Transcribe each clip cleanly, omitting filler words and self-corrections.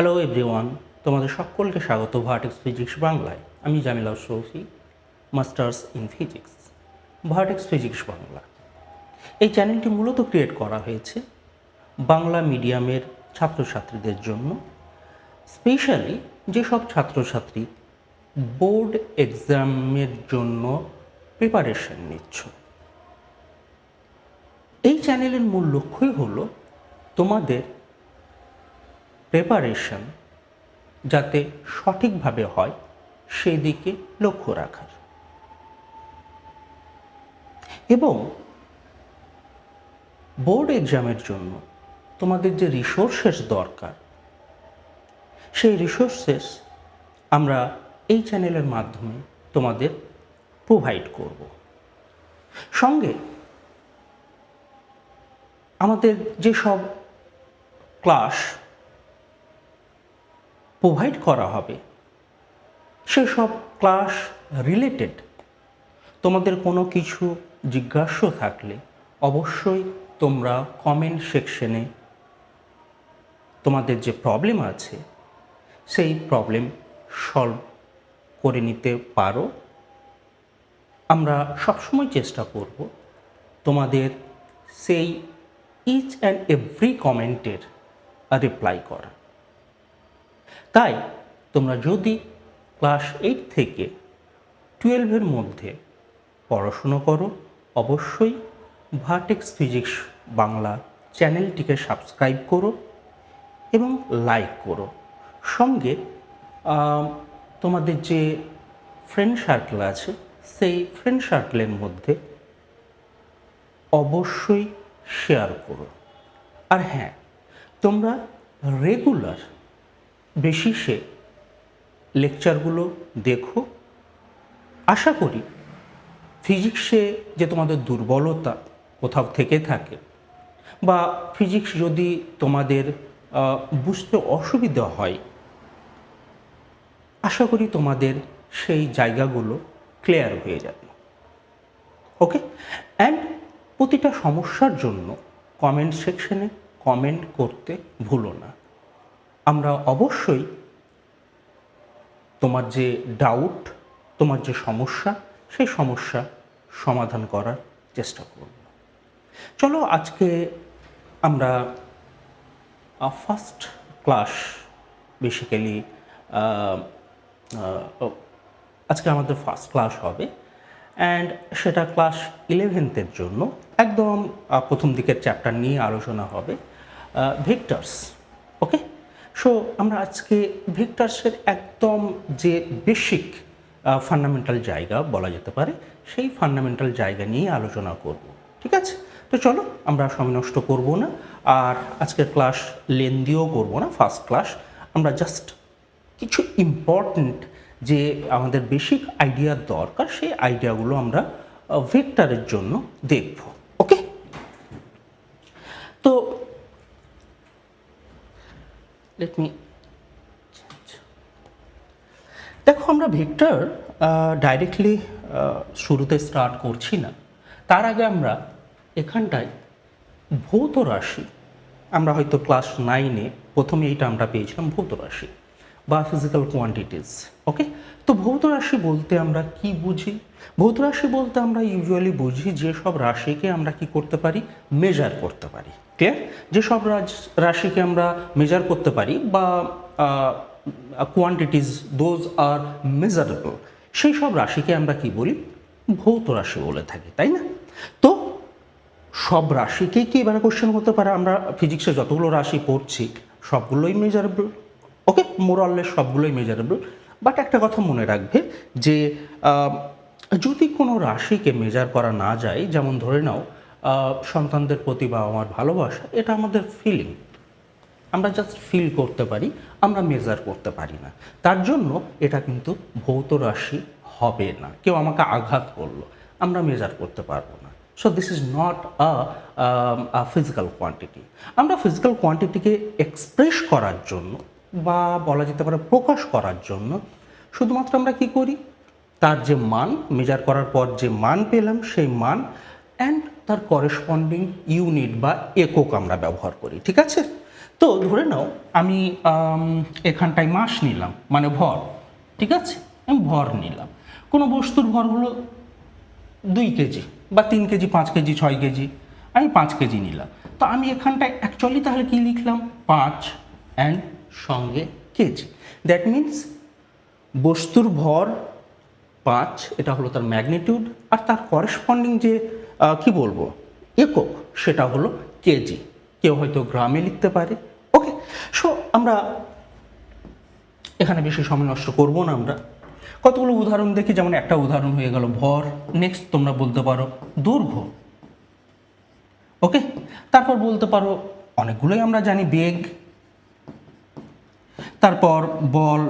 Hello everyone, তোমাদের সকলকে স্বাগত ভার্টেক্স ফিজিক্স বাংলায়। আমি Jamil Ashrafi, masters in physics, vertex physics Bangla. এই চ্যানেলটি মূলত ক্রিয়েট করা হয়েছে বাংলা মিডিয়ামের ছাত্রছাত্রীদের জন্য, স্পেশালি যেসব ছাত্রছাত্রী বোর্ড এক্সামের জন্য প্রিপারেশন নিচ্ছ। এই চ্যানেলের মূল লক্ষ্যই হলো তোমাদের প্রিপারেশন যাতে সঠিকভাবে হয় সেই দিকে লক্ষ্য রাখার, এবং বোর্ড এক্সামের জন্য তোমাদের যে রিসোর্সেস দরকার সেই রিসোর্সেস আমরা এই চ্যানেলের মাধ্যমে তোমাদের প্রোভাইড করব। সঙ্গে আমাদের যেসব ক্লাস প্রোভাইড করা হবে সেসব ক্লাস রিলেটেড তোমাদের কোনো কিছু জিজ্ঞাসা থাকলে অবশ্যই তোমরা কমেন্ট সেকশনে তোমাদের যে প্রবলেম আছে সেই প্রবলেম সলভ করে নিতে পারো। আমরা সবসময় চেষ্টা করব তোমাদের সেই ইচ অ্যান্ড এভরি কমেন্টের রিপ্লাই করা। তাই তোমরা যদি ক্লাস 8 থেকে 12-এর মধ্যে পড়াশুনো করো, অবশ্যই ভার্টেক্স ফিজিক্স বাংলা চ্যানেলটিকে সাবস্ক্রাইব করো এবং লাইক করো। সঙ্গে তোমাদের যে ফ্রেন্ড সার্কেল আছে সেই ফ্রেন্ড সার্কেলের মধ্যে অবশ্যই শেয়ার করো। আর হ্যাঁ, তোমরা রেগুলার বেসিসে লেকচারগুলো দেখো। আশা করি ফিজিক্সে যে তোমাদের দুর্বলতা কোথাও থেকে থাকে বা ফিজিক্স যদি তোমাদের বুঝতে অসুবিধা হয়, আশা করি তোমাদের সেই জায়গাগুলো ক্লিয়ার হয়ে যাবে। ওকে, অ্যান্ড প্রতিটা সমস্যার জন্য কমেন্ট সেকশনে কমেন্ট করতে ভুলো না। আমরা অবশ্যই তোমার যে ডাউট, তোমার যে সমস্যা, সেই সমস্যা সমাধান করার চেষ্টা করব। চলো আজকে আমরা ফার্স্ট ক্লাস, বেসিক্যালি আজকে আমাদের ফার্স্ট ক্লাস হবে, অ্যান্ড সেটা ক্লাস 11th-এর জন্য একদম প্রথম দিকের চ্যাপ্টার নিয়ে আলোচনা হবে, ভেক্টরস। ওকে, সো আমরা আজকে ভেক্টরসের একদম যে বেসিক ফান্ডামেন্টাল জায়গা বলা যেতে পারে সেই ফান্ডামেন্টাল জায়গা নিয়ে আলোচনা করব। ঠিক আছে, তো চলো আমরা সময় নষ্ট করব না, আর আজকের ক্লাস লেন্দিও করব না। ফার্স্ট ক্লাস আমরা জাস্ট কিছু ইম্পর্ট্যান্ট যে আমাদের বেসিক আইডিয়া দরকার সেই আইডিয়াগুলো আমরা ভেক্টরের জন্য দেখব। ওকে, তো লেট মি দেখো, আমরা ভেক্টর ডাইরেক্টলি শুরুতে স্টার্ট করছি না। তার আগে আমরা এখানটায় ভৌত রাশি, আমরা হয়তো ক্লাস 9-এ প্রথমে এইটা আমরা পেয়েছিলাম ভৌত রাশি বা ফিজিক্যাল কোয়ান্টিটিস। ওকে, তো ভৌত রাশি বলতে আমরা কি বুঝি? ভৌত রাশি বলতে আমরা ইউজুয়ালি বুঝি যেসব রাশিকে আমরা কি করতে পারি, মেজার করতে পারি। ক্লিয়ার? যেসব রাশিকে আমরা মেজার করতে পারি বা কোয়ান্টিটিস, দোজ আর মেজারেবল, সেই সব রাশিকে আমরা কি বলি, ভৌত রাশি বলে থাকি, তাই না? তো সব রাশিকেই কি এবারে কোশ্চেন হতে পারে, আমরা ফিজিক্সে যতগুলো রাশি পড়ছি সবগুলোই মেজারেবল। ওকে, মোরাললেস সবগুলোই মেজারেবল। বাট একটা কথা মনে রাখবে যে যদি কোনো রাশিকে মেজার করা না যায়, যেমন ধরে নাও সন্তানদের প্রতি বা আমার ভালোবাসা, এটা আমাদের ফিলিং, আমরা জাস্ট ফিল করতে পারি, আমরা মেজার করতে পারি না। তার জন্য এটা কিন্তু ভৌত রাশি হবে না। কেউ আমাকে আঘাত করলো, আমরা মেজার করতে পারবো না। So this is not a physical quantity. আমরা ফিজিক্যাল কোয়ান্টিটিকে এক্সপ্রেস করার জন্য বা বলা যেতে পারে প্রকাশ করার জন্য শুধুমাত্র আমরা কি করি, তার যে মান মেজার করার পর যে মান পেলাম সেই মান অ্যান্ড তার করেসপন্ডিং ইউনিট বা একক আমরা ব্যবহার করি। ঠিক আছে, তো ধরে নাও আমি এখানটায় মাস নিলাম, মানে ভর, ঠিক আছে, আমি ভর নিলাম। কোনো বস্তুর ভর হলো 2 কেজি বা 3 কেজি, 5 কেজি, 6 কেজি, আমি 5 কেজি নিলাম। তো আমি এখানটায় অ্যাকচুয়ালি তাহলে কি লিখলাম, 5 অ্যান্ড সঙ্গে কেজি। দ্যাট মিন্স বস্তুর ভর 5, এটা হলো তার ম্যাগনিটিউড, আর তার করেসপন্ডিং যে কি বলবো একক, সেটা হলো কেজি। কেউ হয়তো গ্রামে লিখতে পারে। ওকে, সো আমরা এখানে বেশি সময় নষ্ট করব না, আমরা কতগুলো উদাহরণ দেখি। যেমন একটা উদাহরণ হয়ে গেল ভর, নেক্সট তোমরা বলতে পারো দৈর্ঘ্য। ওকে, তারপর বলতে পারো অনেকগুলোই আমরা জানি, বেগ, তারপর বল,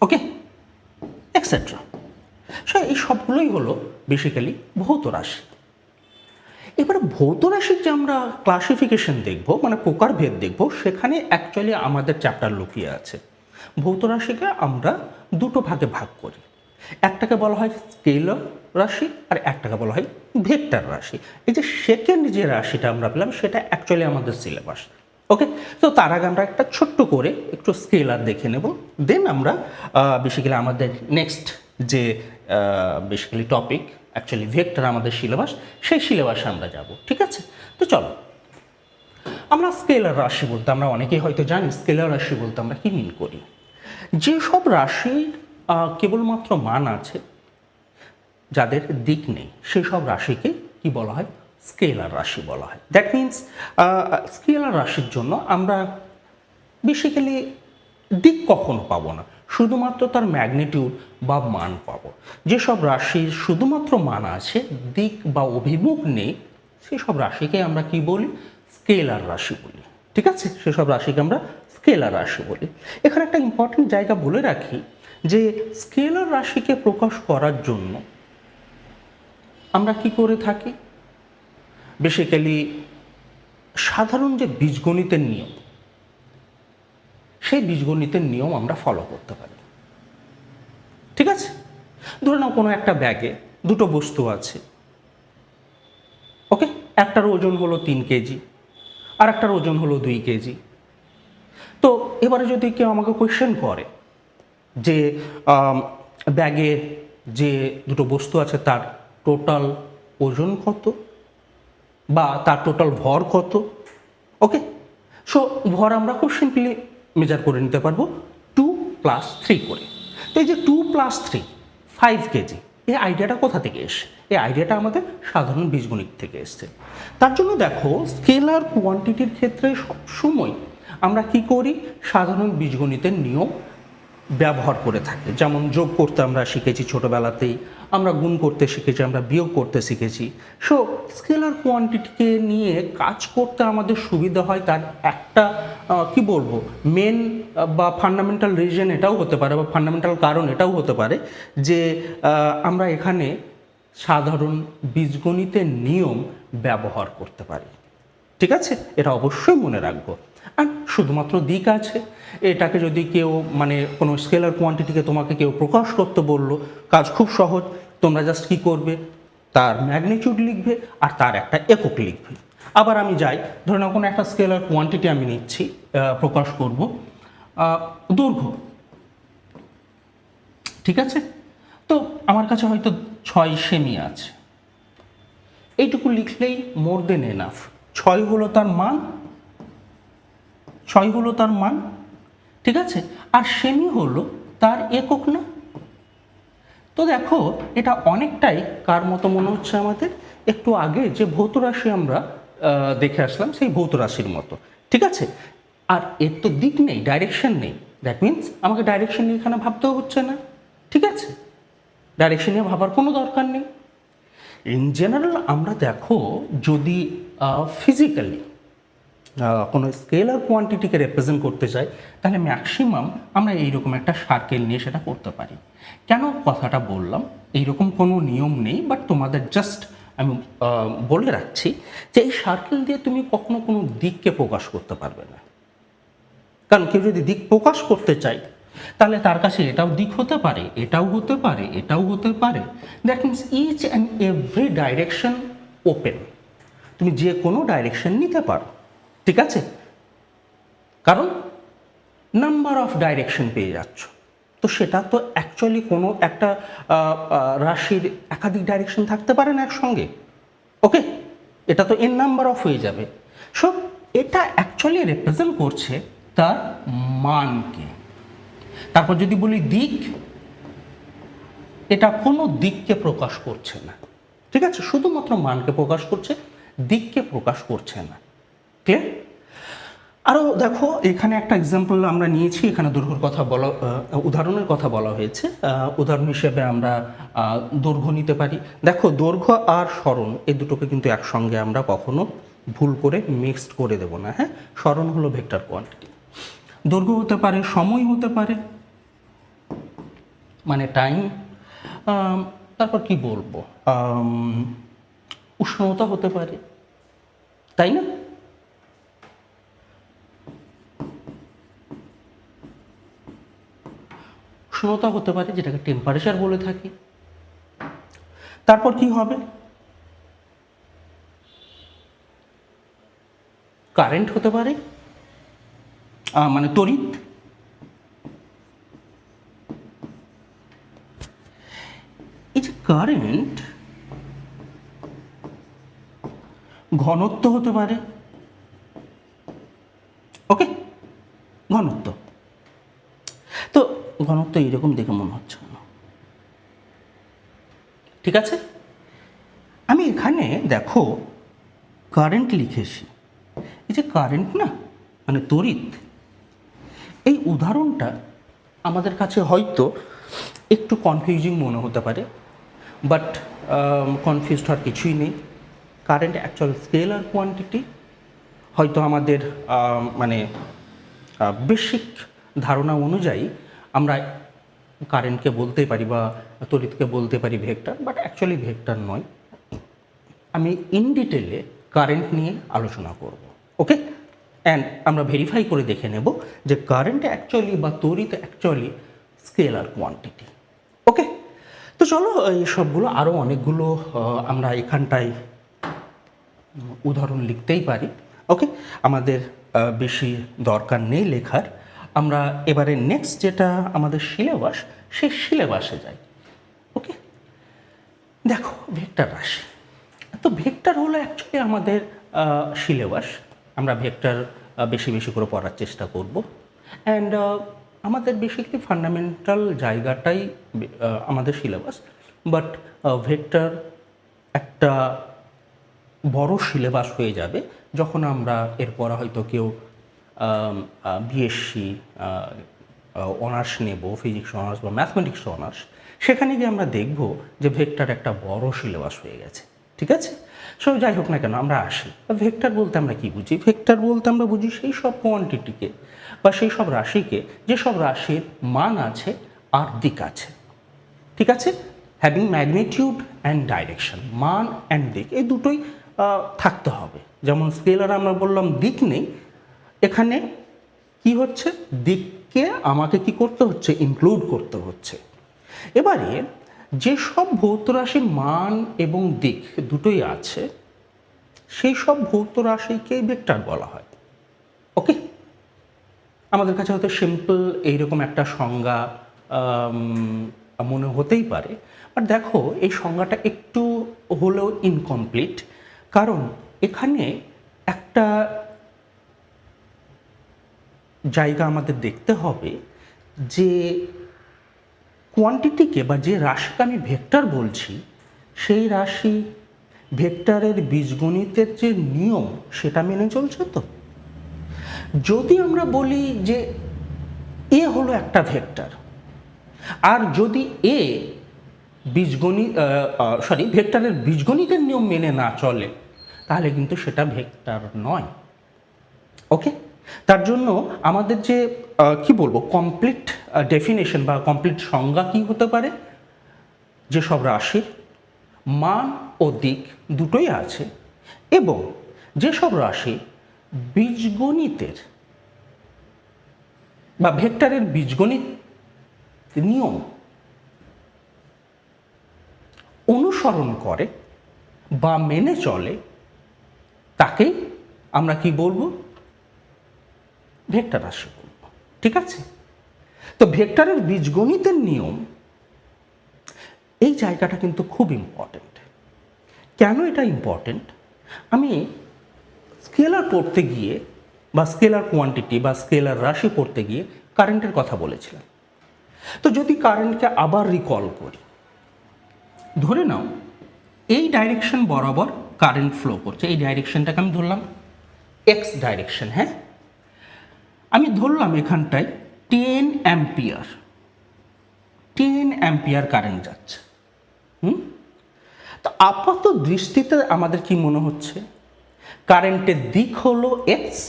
ওকে, এক্সেট্রা। সো এই সবগুলোই হলো বেসিক্যালি ভৌত রাশি। এবারে ভৌত রাশির যে আমরা ক্লাসিফিকেশন দেখব, মানে প্রকারভেদ দেখব, সেখানে অ্যাকচুয়ালি আমাদের চ্যাপ্টার লুকিয়ে আছে। ভৌত রাশিকে আমরা দুটো ভাগে ভাগ করি, একটাকে বলা হয় স্কেলার রাশি আর একটাকে বলা হয় ভেক্টর রাশি। এই যে সেকেন্ড যে রাশিটা আমরা পেলাম সেটা অ্যাকচুয়ালি আমাদের সিলেবাস। ওকে, তো তার আগে আমরা একটা ছোট্ট করে একটু স্কেলার দেখে নেব, দেন আমরা বেসিক্যালি আমাদের নেক্সট যে বেসিক্যালি টপিক, অ্যাকচুয়ালি ভেক্টর আমাদের সিলেবাস, সেই সিলেবাসে আমরা যাব। ঠিক আছে, তো চলো আমরা স্কেলার রাশি বলতে, আমরা অনেকেই হয়তো জানি স্কেলার রাশি বলতে আমরা কি মিন করি। যেসব রাশির কেবলমাত্র মান আছে, যাদের দিক নেই, সেই সব রাশিকে কি বলা হয়, স্কেলার রাশি বলা হয়। দ্যাট মিন্স স্কেলার রাশির জন্য আমরা বেসিক্যালি দিক কখনো পাবো না, শুধুমাত্র তার ম্যাগনিটিউড বা মান পাবো। যেসব রাশির শুধুমাত্র মান আছে, দিক বা অভিমুখ নেই, সেসব রাশিকে আমরা কি বলি, স্কেলার রাশি বলি। ঠিক আছে, সেসব রাশিকে আমরা স্কেলার রাশি বলি। এখানে একটা ইম্পর্টেন্ট জায়গা বলে রাখি যে স্কেলার রাশিকে প্রকাশ করার জন্য আমরা কি করে থাকি, বেসিক্যালি সাধারণ যে বীজগণিতের নিয়ম, সেই বীজগণিতের নিয়ম আমরা ফলো করতে পারি। ঠিক আছে, ধরে নাও কোনো একটা ব্যাগে দুটো বস্তু আছে। ওকে, একটার ওজন হলো 3 কেজি আর একটার ওজন হলো 2 কেজি। তো এবারে যদি কেউ আমাকে কোয়েশ্চেন করে যে ব্যাগে যে দুটো বস্তু আছে তার টোটাল ওজন কত বা তার টোটাল ভর কত, ওকে, সো ভর আমরা খুব সিম্পলি মেজার করে নিতে পারবো 2 + 3 করে। তো এই যে 2 + 3 5 কেজি, এই আইডিয়াটা কোথা থেকে এসে? এই আইডিয়াটা আমাদের সাধারণ বীজগণিত থেকে এসছে। তার জন্য দেখো স্কেলার কোয়ান্টিটির ক্ষেত্রে সবসময় আমরা কি করি, সাধারণ বীজগণিতের নিয়ম ব্যবহার করে থাকি। যেমন যোগ করতে আমরা শিখেছি ছোটোবেলাতেই, আমরা গুণ করতে শিখেছি, আমরা বিয়োগ করতে শিখেছি। সো স্কেলার কোয়ান্টিটিকে নিয়ে কাজ করতে আমাদের সুবিধা হয়। তার একটা কি বলবো মেন বা ফান্ডামেন্টাল রিজন এটাও হতে পারে, বা ফান্ডামেন্টাল কারণ এটাও হতে পারে যে আমরা এখানে সাধারণ বীজগণিতের নিয়ম ব্যবহার করতে পারি। ঠিক আছে, এটা অবশ্যই মনে রাখবো। আর শুধুমাত্র দিক আছে, এটাকে যদি কেউ মানে কোনো স্কেলার কোয়ান্টিটিকে তোমাকে কেউ প্রকাশ করতে বললো, কাজ খুব সহজ। তোমরা জাস্ট কী করবে, তার ম্যাগনিটিউড লিখবে আর তার একটা একক লিখবে। আবার আমি যাই, ধরে নাও কোনো একটা স্কেলার কোয়ান্টিটি আমি নিচ্ছি, প্রকাশ করব দৈর্ঘ্য। ঠিক আছে, তো আমার কাছে হয়তো 6 সেমি আছে, এইটুকু লিখলেই মোর দেন এনাফ। 6 হলো তার মান, 6 হলো তার মান। ঠিক আছে, আর সেমি হলো তার একক না? তো দেখো এটা অনেকটাই কার মতো মনে হচ্ছে আমাদের, একটু আগে যে ভৌত রাশি আমরা দেখে আসলাম সেই ভৌত রাশির মতো। ঠিক আছে, আর এর তো দিক নেই, ডাইরেকশন নেই। দ্যাট মিন্স আমাকে ডাইরেকশন নিয়ে এখানে ভাবতেও হচ্ছে না। ঠিক আছে, ডাইরেকশন নিয়ে ভাবার কোনো দরকার নেই। ইন জেনারেল আমরা দেখো যদি ফিজিক্যালি কোনো স্কেলার কোয়ান্টিটিকে রিপ্রেজেন্ট করতে চাই, তাহলে ম্যাক্সিমাম আমরা এইরকম একটা সার্কেল নিয়ে সেটা করতে পারি। কেন কথাটা বললাম, এইরকম কোনো নিয়ম নেই, বাট তোমাদের জাস্ট আমি বলে রাখছি যে এই সার্কেল দিয়ে তুমি কখনো কোনো দিককে প্রকাশ করতে পারবে না। কারণ কেউ যদি দিক প্রকাশ করতে চায় তাহলে তার কাছে এটাও দিক হতে পারে, এটাও হতে পারে, এটাও হতে পারে। That means each and every direction open, তুমি যে কোনো ডাইরেকশন নিতে পারো। ঠিক আছে, কারণ নাম্বার অফ ডাইরেকশন পেয়ে যাচ্ছ। তো সেটা তো অ্যাকচুয়ালি কোনো একটা রাশির একাধিক ডাইরেকশন থাকতে পারে না একসঙ্গে। ওকে, এটা তো এন নাম্বার অফ হয়ে যাবে। সো এটা অ্যাকচুয়ালি রিপ্রেজেন্ট করছে তার মানকে। তারপর যদি বলি দিক, এটা কোনো দিককে প্রকাশ করছে না, ঠিক আছে, শুধুমাত্র মানকে প্রকাশ করছে, দিককে প্রকাশ করছে না। ক্লিয়ার? আরও দেখো, এখানে একটা এক্সাম্পল আমরা নিয়েছি, এখানে দৈর্ঘ্যের কথা বলা, উদাহরণের কথা বলা হয়েছে। উদাহরণ হিসেবে আমরা দৈর্ঘ্য নিতে পারি। দেখো, দৈর্ঘ্য আর সরণ এই দুটোকে কিন্তু একসঙ্গে আমরা কখনো ভুল করে মিক্সড করে দেব না। হ্যাঁ, সরণ হলো ভেক্টর কোয়ান্টিটি, দৈর্ঘ্য হতে পারে, সময় হতে পারে, মানে টাইম, তারপর কি বলবো, উষ্ণতা হতে পারে, তাই না? উষ্ণতা হতে পারে, যেটাকে টেম্পারেচার বলে থাকি। তারপর কি হবে? কারেন্ট হতে পারে, মানে তড়িৎ। এই যে কারেন্ট, ঘনত্ব হতে পারে। ওকে, ঘনত্ব। তো ঘনত্ব এইরকম দেখে মনে হচ্ছে না, ঠিক আছে? আমি এখানে দেখো কারেন্ট লিখেছি। এই যে কারেন্ট না, মানে তড়িৎ, এই উদাহরণটা আমাদের কাছে হয়তো একটু কনফিউজিং মনে হতে পারে, বাট কনফিউজড হওয়ার কিছুই নেই। Current actual scalar quantity. হয়তো আমাদের মানে বেসিক ধারণা অনুযায়ী আমরা কারেন্টকে বলতে পারি বা তড়িৎকে বলতে পারি ভেক্টর, বাট অ্যাকচুয়ালি ভেক্টর নয়। আমি ইন ডিটেলে কারেন্ট নিয়ে আলোচনা করব। ওকে, অ্যান্ড আমরা ভেরিফাই করে দেখে নেব যে কারেন্ট অ্যাকচুয়ালি বা তড়িৎ অ্যাকচুয়ালি স্কেলার কোয়ান্টিটি। ওকে, তো চলো এই সবগুলো আরও অনেকগুলো আমরা এখানটায় উদাহরণ লিখতেই পারি। ওকে, আমাদের বেশি দরকার নেই লেখার। আমরা এবারে নেক্সট যেটা আমাদের সিলেবাস, সেই সিলেবাসে যাই। ওকে, দেখো ভেক্টর রাশি। তো ভেক্টর হলো অ্যাকচুয়ালি আমাদের সিলেবাস। আমরা ভেক্টর বেশি বেশি করে পড়ার চেষ্টা করব। অ্যান্ড আমাদের বেসিকলি ফান্ডামেন্টাল জায়গাটাই আমাদের সিলেবাস, বাট ভেক্টর একটা বড় সিলেবাস হয়ে যাবে যখন আমরা এরপর হয়তো কেউ বিএসসি অনার্স নেব, ফিজিক্স অনার্স বা ম্যাথমেটিক্স অনার্স, সেখানে গিয়ে আমরা দেখব যে ভেক্টর একটা বড় সিলেবাস হয়ে গেছে, ঠিক আছে? সো যাই হোক না কেন, আমরা আসি। ভেক্টর বলতে আমরা কি বুঝি? ভেক্টর বলতে আমরা বুঝি সেই সব কোয়ান্টিটিকে বা সেই সব রাশিকে যেসব রাশির মান আছে আর দিক আছে, ঠিক আছে? হ্যাভিং ম্যাগনিটিউড অ্যান্ড ডাইরেকশন, মান অ্যান্ড দিক, এই দুটোই থাকতে হবে। যেমন স্কেলার আমরা বললাম দিক নেই, এখানে কি হচ্ছে, দিককে আমাকে কি করতে হচ্ছে, ইনক্লুড করতে হচ্ছে। এবারে যেসব ভৌত রাশির মান এবং দিক দুটোই আছে, সেই সব ভৌত রাশিকেই ভেক্টর বলা হয়। ওকে, আমাদের কাছে হয়তো সিম্পল এইরকম একটা সংজ্ঞা মনে হতেই পারে, বাট দেখো এই সংজ্ঞাটা একটু হলেও ইনকমপ্লিট, কারণ এখানে একটা জায়গা আমাদের দেখতে হবে যে কোয়ান্টিটিকে বা যে রাশিকে আমি ভেক্টর বলছি, সেই রাশি ভেক্টরের বীজগণিতের যে নিয়ম সেটা মেনে চলছে। তো যদি আমরা বলি যে এ হলো একটা ভেক্টর, আর যদি এ ভেক্টরের বীজগণিতের নিয়ম মেনে না চলে, তাহলে কিন্তু সেটা ভেক্টর নয়। ওকে, তার জন্য আমাদের যে কি বলবো, কমপ্লিট ডেফিনেশন বা কমপ্লিট সংজ্ঞা কি হতে পারে, যেসব রাশির মান ও দিক দুটোই আছে এবং যেসব রাশি বীজগণিতের বা ভেক্টরের বীজগণিত নিয়ম অনুসরণ করে বা মেনে চলে, তাকেই আমরা কি বলবো, ভেক্টর রাশি বলবো। ঠিক আছে, তো ভেক্টরের বীজগণিতের নিয়ম, এই জায়গাটা কিন্তু খুব ইম্পর্টেন্ট। কেন এটা ইম্পর্টেন্ট? আমি স্কেলার পড়তে গিয়ে বা স্কেলার কোয়ান্টিটি বা স্কেলার রাশি পড়তে গিয়ে কারেন্টের কথা বলেছিলাম। তো যদি কারেন্টকে আবার রিকল করি, ধরে নাও এই ডাইরেকশন বরাবর কারেন্ট ফ্লো করছে, এই ডাইরেকশনটাকে আমি ধরলাম এক্স ডাইরেকশন। হ্যাঁ, আমি ধরলাম এখানটায় 10 অ্যাম্পিয়ার, 10 অ্যাম্পিয়ার কারেন্ট যাচ্ছে। তো আপাত দৃষ্টিতে আমাদের কি মনে হচ্ছে? কারেন্টের দিক হলো এক্স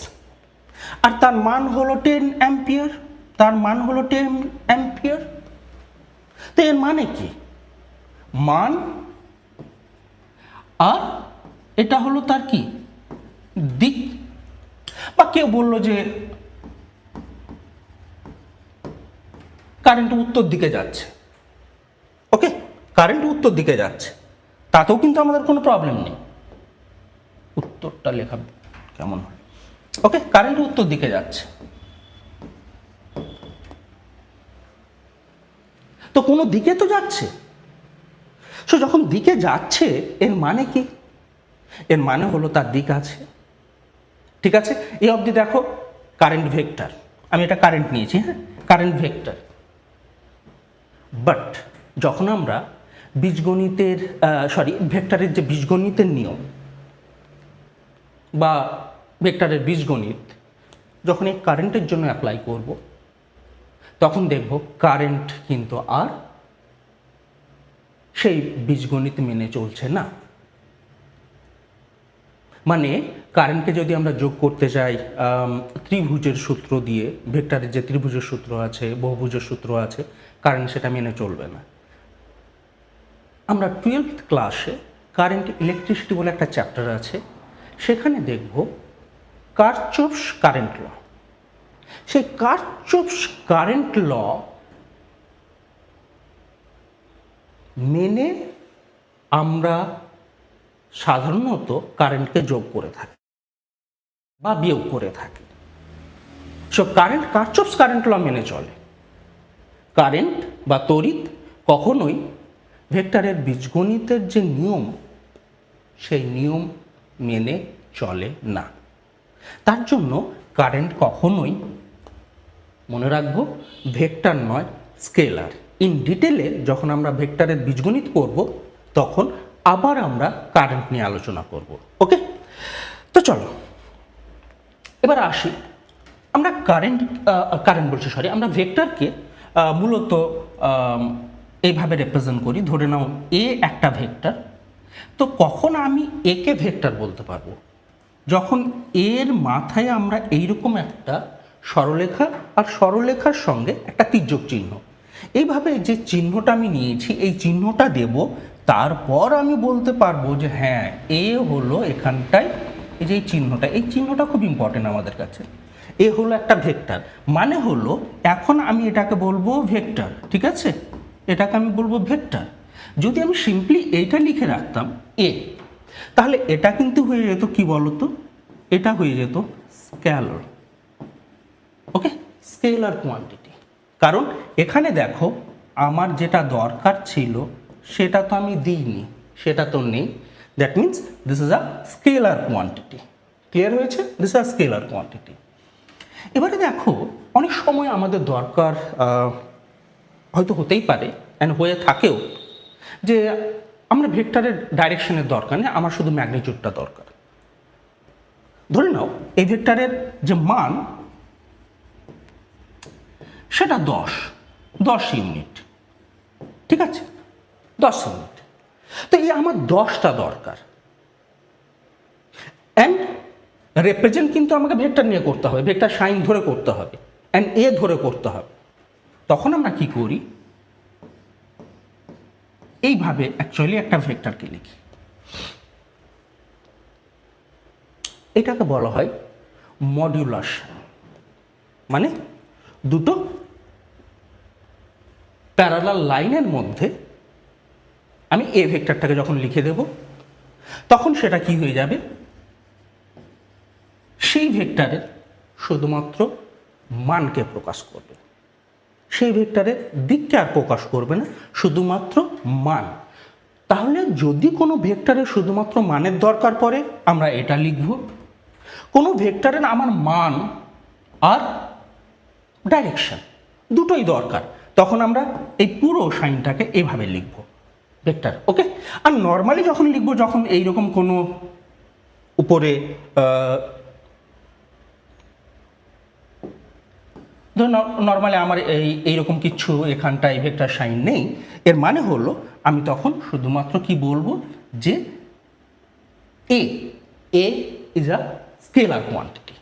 আর তার মান হলো 10 অ্যাম্পিয়ার, তার মান হলো 10 অ্যাম্পিয়ার। তো এর মানে কি? মান আর এটা হলো তার কি দিক। বা কেউ বললো যে কারেন্ট উত্তর দিকে যাচ্ছে, ওকে, কারেন্ট উত্তর দিকে যাচ্ছে, তাতেও কিন্তু আমাদের কোনো প্রবলেম নেই। উত্তরটা লেখা কেমন হয়? ওকে, কারেন্ট উত্তর দিকে যাচ্ছে, তো কোনো দিকে তো যাচ্ছে। সো যখন দিকে যাচ্ছে এর মানে কি? এর মানে হলো তার দিক আছে। ঠিক আছে, এই অবধি দেখো কারেন্ট ভেক্টর, আমি এটা কারেন্ট নিয়েছি। হ্যাঁ, কারেন্ট ভেক্টর। বাট যখন আমরা বীজগণিতের ভেক্টরের যে বীজগণিতের নিয়ম বা ভেক্টরের বীজগণিত যখন এই কারেন্টের জন্য অ্যাপ্লাই করব, তখন দেখব কারেন্ট কিন্তু আর সেই বীজগণিত মেনে চলছে না। মানে কারেন্টকে যদি আমরা যোগ করতে চাই ত্রিভুজের সূত্র দিয়ে, ভেক্টরের যে ত্রিভুজের সূত্র আছে, বহুভুজের সূত্র আছে, কারেন্ট সেটা মেনে চলবে না। আমরা 12th ক্লাসে কারেন্ট ইলেকট্রিসিটি বলে একটা চ্যাপ্টার আছে, সেখানে দেখব কারচফস কারেন্ট ল। সেই কারচফস কারেন্ট ল মেনে আমরা সাধারণত কারেন্টকে যোগ করে থাকি বা বিয়োগ করে থাকি। সব কারেন্ট কারচফস কারেন্ট ল মেনে চলে। কারেন্ট বা তড়িৎ কখনোই ভেক্টরের বীজগণিতের যে নিয়ম, সেই নিয়ম মেনে চলে না। তার জন্য কারেন্ট কখনোই, মনে রাখবো, ভেক্টর নয়, স্কেলার। ইন ডিটেলে যখন আমরা ভেক্টরের বীজগণিত করব, তখন আবার আমরা কারেন্ট নিয়ে আলোচনা করব। ওকে, তো চলো এবার আসি। আমরা আমরা ভেক্টরকে মূলত এইভাবে রিপ্রেজেন্ট করি। ধরে নাও এ একটা ভেক্টর, তো কখন আমি একে ভেক্টর বলতে পারবো? যখন এর মাথায় আমরা এইরকম একটা সরলরেখা আর সরলরেখার সঙ্গে একটা তির্যক চিহ্ন, এইভাবে যে চিহ্নটা আমি নিয়েছি এই চিহ্নটা দেব, তারপর আমি বলতে পারবো যে হ্যাঁ এ হলো এখানটায় এই যে এই চিহ্নটা খুব ইম্পর্টেন্ট আমাদের কাছে। এ হলো একটা ভেক্টর, মানে হলো এখন আমি এটাকে বলবো ভেক্টর। ঠিক আছে, এটাকে আমি বলবো ভেক্টর। যদি আমি সিম্পলি এইটা লিখে রাখতাম এ, তাহলে এটা কিন্তু হয়ে যেত কি বলতো, এটা হয়ে যেত স্কেলার। ওকে, স্কেলার কোয়ান্টিটি। কারণ এখানে দেখো আমার যেটা দরকার ছিল সেটা তো আমি দিইনি, সেটা তো নেই। That means this is a scalar quantity. Clear হয়েছে? This is a scalar quantity. এবারে দেখো অনেক সময় আমাদের দরকার হয়তো হতেই পারে অ্যান্ড হয়ে থাকেও যে আমরা ভেক্টরের ডাইরেকশনের দরকার নেই, আমার শুধু ম্যাগনিটিউডটা দরকার। ধরে নাও এই ভেক্টরের যে মান সেটা 10 ইউনিট। ঠিক আছে, 10 ইউনিট। তো এই আমার 10টা দরকার, অ্যান্ড রিপ্রেজেন্ট কিন্তু আমাকে ভেক্টর নিয়ে করতে হবে, ভেক্টর সাইন ধরে করতে হবে, অ্যান্ড এ ধরে করতে হবে। তখন আমরা কি করি, এইভাবে অ্যাকচুয়ালি একটা ভেক্টরকে লিখি। এটাকে বলা হয় মডিউলাস। মানে দুটো প্যারালাল লাইনের মধ্যে আমি এ ভেক্টরটাকে যখন লিখে দেব, তখন সেটা কি হয়ে যাবে, সেই ভেক্টরের শুধুমাত্র মানকে প্রকাশ করবে, সেই ভেক্টরের দিককে আর প্রকাশ করবে না, শুধুমাত্র মান। তাহলে যদি কোনো ভেক্টরের শুধুমাত্র মানের দরকার পড়ে আমরা এটা লিখব, কোনো ভেক্টরের আমার মান আর ডাইরেকশন দুটোই দরকার, তখন আমরা এই পুরো সাইনটাকে এভাবে লিখব ভেক্টর। ওকে, আর নর্মালি যখন লিখব, যখন এইরকম কোনো উপরে নর্মালি আমার এইরকম কিছু এখানটায় ভেক্টর সাইন নেই, এর মানে হলো আমি তখন শুধুমাত্র কি বলবো যে এ ইজ আ স্কেলার কোয়ান্টিটি।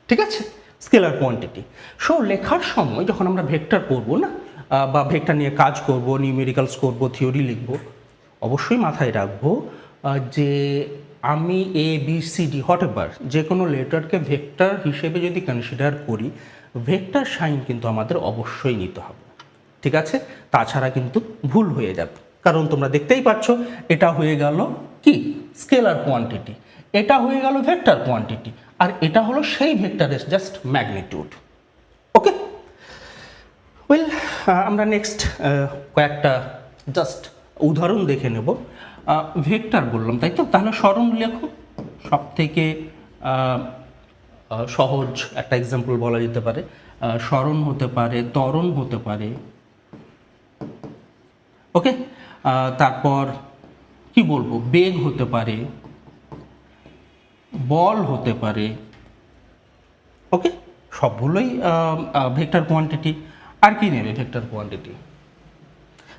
ঠিক আছে, স্কেলার কোয়ান্টিটি। সো লেখার সময় যখন আমরা ভেক্টর পড়বো না, বা ভেক্টর নিয়ে কাজ করব, নিউমেরিক্যালস করব, থিওরি লিখব, অবশ্যই মাথায় রাখবো যে আমি A B C D whatever যে কোনো লেটারকে ভেক্টর হিসেবে যদি কনসিডার করি, ভেক্টর সাইন কিন্তু আমাদের অবশ্যই নিতে হবে। ঠিক আছে, তাছাড়া কিন্তু ভুল হয়ে যাবে। কারণ তোমরা দেখতেই পাচ্ছ এটা হয়ে গেল কি স্কেলার কোয়ান্টিটি, এটা হয়ে গেল ভেক্টর কোয়ান্টিটি, আর এটা হলো সেই ভেক্টরের জাস্ট ম্যাগনিটিউড। ওকে, ওয়েল আমরা নেক্সট কয়েকটা জাস্ট উদাহরণ দেখে নেব। ভেক্টর বললাম তাই তো, তাহলে সরণ লেখো। সব থেকে সহজ একটা এক্সাম্পল বলা যেতে পারে, সরণ হতে পারে, ত্বরণ হতে পারে। ওকে, তারপর কি বলবো, বেগ হতে পারে, বল হতে পারে। ওকে, সবগুলোই ভেক্টর কোয়ান্টিটি। আর কি নেবে ভেক্টর কোয়ান্টিটি?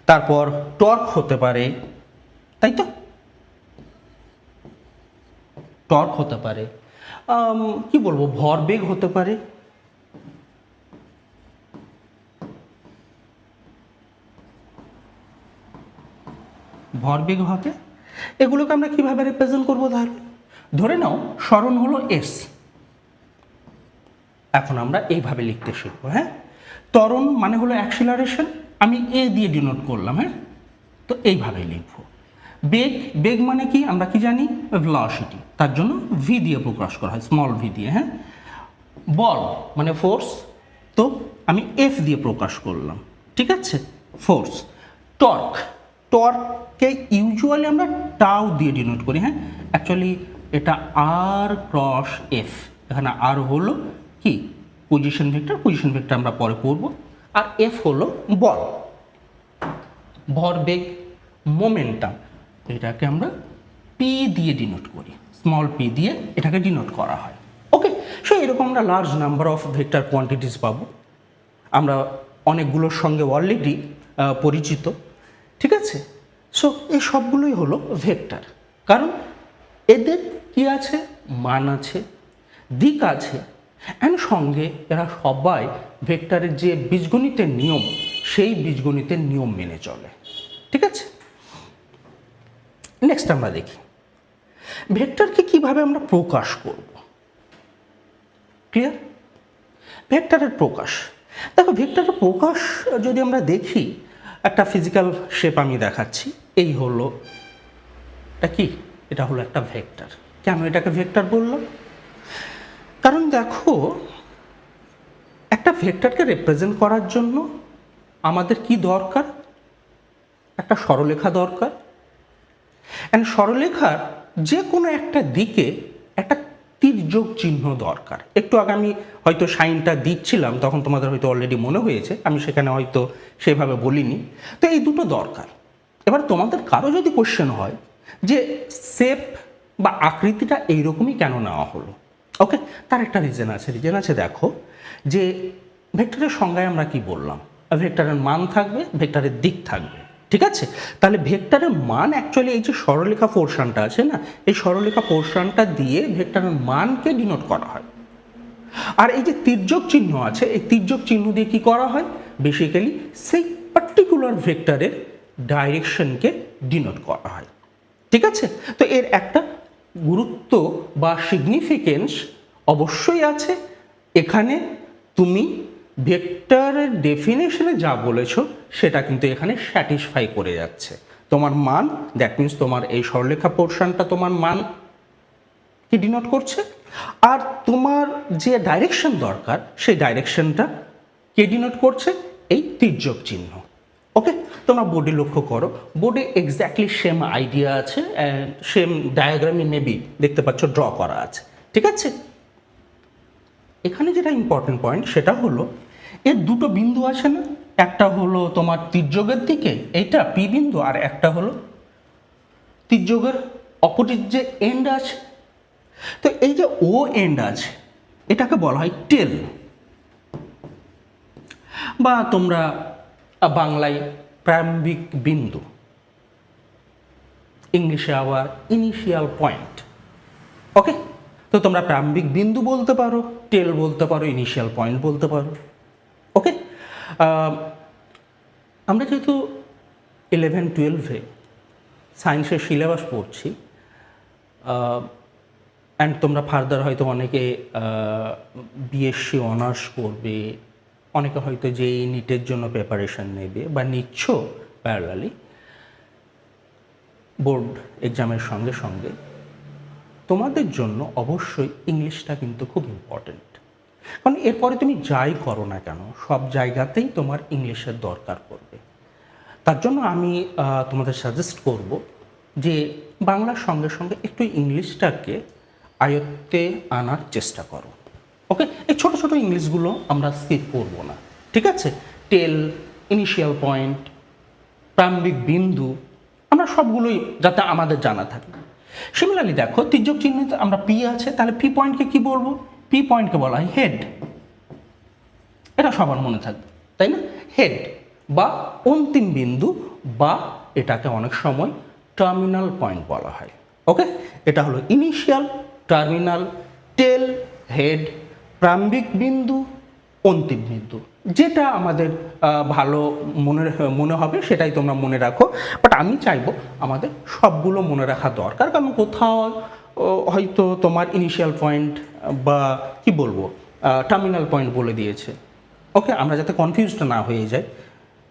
তারপর টর্ক হতে পারে, তাই তো, টর্ক হতে পারে। কি বলবো, ভরবেগ হতে পারে, ভরবেগ হবে। এগুলোকে আমরা কিভাবে রিপ্রেজেন্ট করবো? তাহলে ধরে নাও সরণ হলো এস, এখন আমরা এইভাবে লিখতে শিখবো। হ্যাঁ, ত্বরণ মানে হলো অ্যাক্সিলারেশন, আমি এ দিয়ে ডিনোট করলাম। হ্যাঁ, তো এইভাবে লিখবো। বেগ, বেগ মানে কি আমরা কি জানি, ভেলোসিটি, তার জন্য ভি দিয়ে প্রকাশ করা হয়, স্মল ভি দিয়ে। হ্যাঁ, বল মানে ফোর্স, তো আমি এফ দিয়ে প্রকাশ করলাম। ঠিক আছে, ফোর্স। টর্ক, টর্ককে ইউজুয়ালি আমরা টাউ দিয়ে ডিনোট করি। হ্যাঁ, অ্যাকচুয়ালি এটা আর ক্রস এফ, এখানে আর হলো কি পজিশন ভেক্টর, পজিশন ভেক্টর আমরা পরে পড়ব, আর এফ হলো বল। ভরবেগ, মোমেন্টাম, এটাকে আমরা পি দিয়ে ডিনোট করি, স্মল পি দিয়ে এটাকে ডিনোট করা হয়। ওকে, সো এরকম আমরা large number of vector quantities পাবো, আমরা অনেকগুলোর সঙ্গে অলরেডি পরিচিত। ঠিক আছে, সো এই সবগুলোই হলো ভেক্টর, কারণ এদের কি আছে, মান আছে, দিক আছে, অ্যান্ড সঙ্গে এরা সবাই ভেক্টরের যে বীজগণিতের নিয়ম, সেই বীজগণিতের নিয়ম মেনে চলে। ঠিক আছে, নেক্সট আমরা দেখি ভেক্টরকে কিভাবে আমরা প্রকাশ করব। ক্লিয়ার? ভেক্টরের প্রকাশ, দেখো ভেক্টরের প্রকাশ যদি আমরা দেখি, একটা ফিজিক্যাল শেপ আমি দেখাচ্ছি। এই হলো, এটা কি, এটা হলো একটা ভেক্টর। কেন এটাকে ভেক্টর বললাম? কারণ দেখো একটা ভেক্টরকে রিপ্রেজেন্ট করার জন্য আমাদের কি দরকার, একটা সরলরেখা দরকার, অ্যান্ড সরলরেখার যে কোনো একটা দিকে একটা তির্যক চিহ্ন দরকার। একটু আগে আমি হয়তো সাইনটা দিচ্ছিলাম, তখন তোমাদের হয়তো অলরেডি মনে হয়েছে, আমি সেখানে হয়তো সেভাবে বলিনি। তো এই দুটো দরকার। এবার তোমাদের কারো যদি কোশ্চেন হয় যে শেপ বা আকৃতিটা এইরকমই কেন নেওয়া হলো, ওকে, তার একটা রিজন আছে। দেখো যে ভেক্টরের সংজ্ঞায় আমরা কি বললাম, ভেক্টরের মান থাকবে, ভেক্টরের দিক থাকবে। ঠিক আছে, তাহলে ভেক্টরের মান অ্যাকচুয়ালি এই যে সরলরেখা পোর্শনটা আছে না, এই সরলরেখা পোর্শনটা দিয়ে ভেক্টরের মানকে ডিনোট করা হয়। আর এই যে তির্যক চিহ্ন আছে, এই তির্যক চিহ্ন দিয়ে কি করা হয়, বেসিক্যালি সেই পার্টিকুলার ভেক্টরের ডাইরেকশনকে ডিনোট করা হয়। ঠিক আছে, তো এর একটা গুরুত্ব বা সিগনিফিকেন্স অবশ্যই আছে। এখানে তুমি ভেক্টরের ডেফিনেশনে যা বলেছো সেটা কিন্তু এখানে স্যাটিসফাই করে যাচ্ছে। তোমার মান, দ্যাট মিনস তোমার এই সরলরেখা পোর্শনটা তোমার মান, কি ডিনোট করছে, আর তোমার যে ডাইরেকশন দরকার সেই ডাইরেকশনটা কে ডিনোট করছে, এই তির্যক চিহ্ন। ওকে, তোমরা বোর্ডে লক্ষ্য করো, বোর্ডে এক্স্যাক্টলি সেম আইডিয়া আছে, সেম ডায়াগ্রামই মেবি দেখতে পাচ্ছ ড্র করা আছে। ঠিক আছে, এখানে যেটা ইম্পর্টেন্ট পয়েন্ট সেটা হলো এর দুটো বিন্দু আছে না, একটা হলো তোমার তির্যকের দিকে এইটা পি বিন্দু, আর একটা হলো তির্যকের অপোজিট যে এন্ড আছে। তো এই যে ও এন্ড আছে এটাকে বলা হয় টেল, বা তোমরা বাংলায় প্রারম্ভিক বিন্দু, ইংলিশে আবার ইনিশিয়াল পয়েন্ট। ওকে, তো তোমরা প্রারম্ভিক বিন্দু বলতে পারো, টেল বলতে পারো, ইনিশিয়াল পয়েন্ট বলতে পারো। ওকে, আমরা যেহেতু 11-12-এ সায়েন্সের সিলেবাস পড়ছি, অ্যান্ড তোমরা ফার্দার হয়তো অনেকে বিএসসি অনার্স করবে, অনেকে হয়তো যেই নিটের জন্য প্রিপারেশন নেবে বা নিচ্ছ প্যারালালি বোর্ড এক্সামের সঙ্গে সঙ্গে, তোমাদের জন্য অবশ্যই ইংলিশটা কিন্তু খুব ইম্পর্ট্যান্ট। কারণ এরপরে তুমি যাই করো না কেন সব জায়গাতেই তোমার ইংলিশের দরকার পড়বে। তার জন্য আমি তোমাদের সাজেস্ট করব যে বাংলার সঙ্গে সঙ্গে একটু ইংলিশটাকে আয়ত্তে আনার চেষ্টা করো। ওকে, এই ছোটো ছোটো ইংলিশগুলো আমরা স্কিপ করব না। ঠিক আছে, টেল, ইনিশিয়াল পয়েন্ট, প্রারম্ভিক বিন্দু, আমরা সবগুলোই যাতে আমাদের জানা থাকে। সিমিলারলি দেখো, তির্যক চিহ্নিত আমরা পি আছে, তাহলে পি পয়েন্টকে কি বলবো, পি পয়েন্টকে বলা হয় হেড। এটা সবার মনে থাকবে, তাই না? হেড বা অন্তিম বিন্দু, বা এটাকে অনেক সময় টার্মিনাল পয়েন্ট বলা হয়। ওকে, এটা হলো ইনিশিয়াল, টার্মিনাল, টেল, হেড, প্রারম্ভিক বিন্দু, অন্তিম বিন্দু। যেটা আমাদের ভালো মনে হবে সেটাই তোমরা মনে রাখো, বাট আমি চাইবো আমাদের সবগুলো মনে রাখা দরকার, কারণ কোথাও হয়তো তোমার ইনিশিয়াল পয়েন্ট বা কি বলবো টার্মিনাল পয়েন্ট বলে দিয়েছে। ওকে, আমরা যাতে কনফিউজড না হয়ে যাই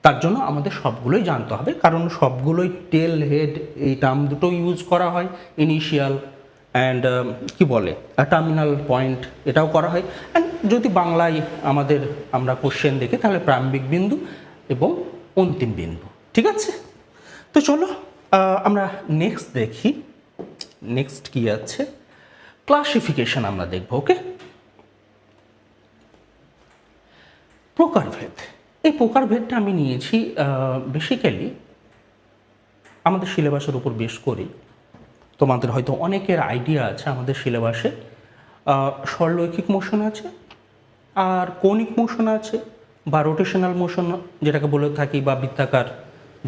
তার জন্য আমাদের সবগুলোই জানতে হবে, কারণ সবগুলোই টেল, হেড এই টার্ম দুটো ইউজ করা হয়, ইনিশিয়াল অ্যান্ড কি বলে টার্মিনাল পয়েন্ট এটাও করা হয়। অ্যান্ড যদি বাংলায় আমরা কোশ্চেন দেখি তাহলে প্রারম্ভিক বিন্দু এবং অন্তিম বিন্দু। ঠিক আছে, তো চলো আমরা নেক্সট দেখি, নেক্সট কি আছে, ক্লাসিফিকেশন আমরা দেখব। ওকে, প্রকারভেদ। এই প্রকারভেদটা আমি নিয়েছি বেসিক্যালি আমাদের সিলেবাসের উপর বেশ করে। তোমাদের হয়তো অনেকের আইডিয়া আছে আমাদের সিলেবাসে সরলৈখিক মোশন আছে, আর কৌণিক মোশন আছে, বা রোটেশনাল মোশন যেটাকে বলে থাকি, বা বৃত্তাকার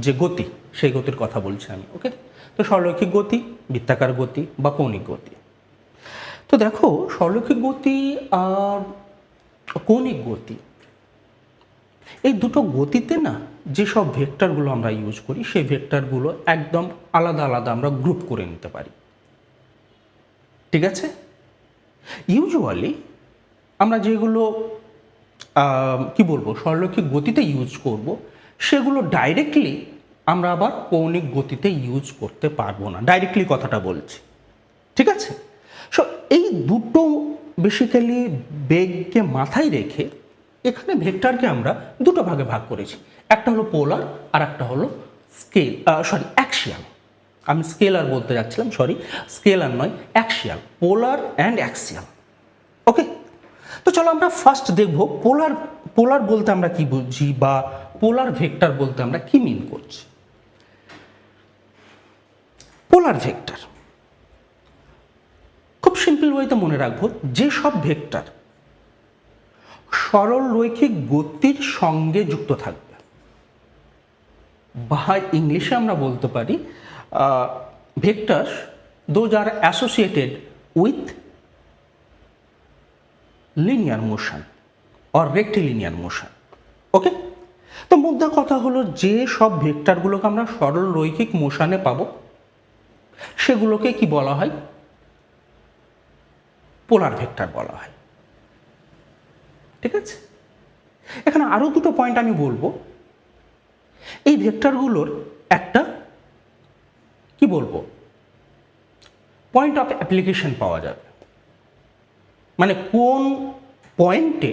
যে গতি সেই গতির কথা বলছি আমি। ওকে, তো সরলৈখিক গতি, বৃত্তাকার গতি বা কৌণিক গতি। তো দেখো, সরলৈখিক গতি আর কৌণিক গতি এই দুটো গতিতে না যেসব ভেক্টরগুলো আমরা ইউজ করি সেই ভেক্টরগুলো একদম আলাদা আলাদা আমরা গ্রুপ করে নিতে পারি। ঠিক আছে, ইউজুয়ালি আমরা যেগুলো কি বলবো সরলৈখিক গতিতে ইউজ করব সেগুলো ডাইরেক্টলি আমরা আবার কৌণিক গতিতে ইউজ করতে পারবো না, ডাইরেক্টলি কথাটা বলছি। ঠিক আছে, সো এই দুটো বেসিক্যালি বেগকে মাথায় রেখে এখানে ভেক্টরকে আমরা দুটো ভাগে ভাগ করেছি, একটা হলো পোলার আর একটা হলো অ্যাক্সিয়াল। আমি স্কেলার বলতে যাচ্ছিলাম, স্কেলার নয়, অ্যাক্সিয়াল, পোলার অ্যান্ড অ্যাক্সিয়াল। ওকে, তো চলো আমরা ফার্স্ট দেখব পোলার বলতে আমরা কি বুঝি, বা পোলার ভেক্টর বলতে আমরা কি মিন করছি। পোলার ভেক্টর খুব সিম্পল ওয়েতে মনে রাখবো, যে সব ভেক্টর সরল রৈখিক গতির সঙ্গে যুক্ত থাকবে, বা ইংলিশে আমরা বলতে পারি vectors those are associated with linear motion or rectilinear motion. Okay, তো মুদ্রা কথা হলো যে সব ভেক্টরগুলোকে আমরা সরল রৈখিক মোশনে পাবো সেগুলোকে কি বলা হয়, পোলার ভেক্টর বলা হয়। ঠিক আছে, এখানে আরও দুটো পয়েন্ট আমি বলবো। এই ভেক্টরগুলোর একটা কি বলবো পয়েন্ট অফ অ্যাপ্লিকেশন পাওয়া যাবে, মানে কোন পয়েন্টে